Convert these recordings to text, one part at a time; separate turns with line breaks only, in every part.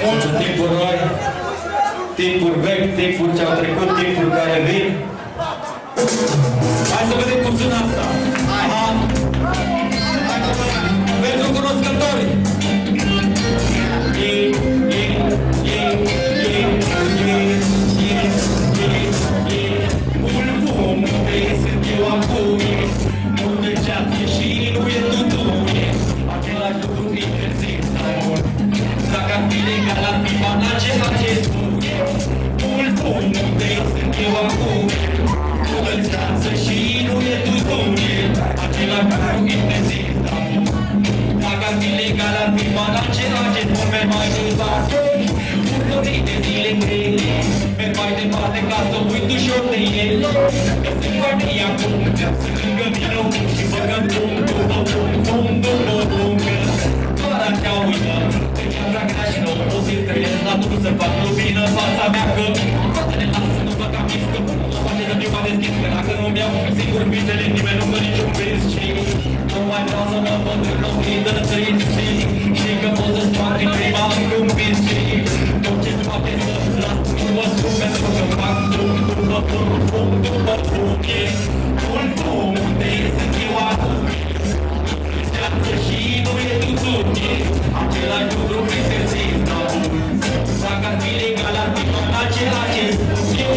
Multe timpuri noi, timpuri vechi, timpuri ce au trecut, timpuri care vin. Hai să vedem cum sună asta. Aha. Pentru cunoscători. Sunt eu acum, multe ceață și nu e tutune. Același lucru interesează mult. Dacă ar fi legal, ar fi banal ceea ce spune. Mult bun, unde sunt eu acum, multe ceață și nu e tutune. Același lucru interesează mult. Dacă ar fi legal, ar fi banal ceea ce spune. Mai departe, urmării de zile grele. Merg mai departe ca să uit ușor de ele. Că sunt familie acum, sunt lângă mine și băgăm bum, după bum, bum, după bum. Doar așa uităm, că viața grea și nouă o să-i trăiesc la drum să fac lumină în fața mea. Că toate ne lasă, nu fac amis, că nu face să fiu mai deschis. Că dacă nu-mi iau singur visele, nimeni nu mă niciun vis. Și nu mai vreau să mă văd înlocuit în trist. Și că pot să-ți fac din prima încâmpit. Și tot ce-ți face să las, nu mă spun pentru că fac bum, după bum, bum, după bum. E mult bum, unde sunt eu acum. Ceață și nu e tutune. Același lucru preferzind acum. Dacă ar fi legal, ar fi tot același ce spune.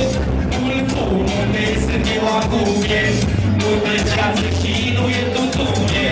Mult bum, unde sunt eu acum. E multă ceață și nu e tutune.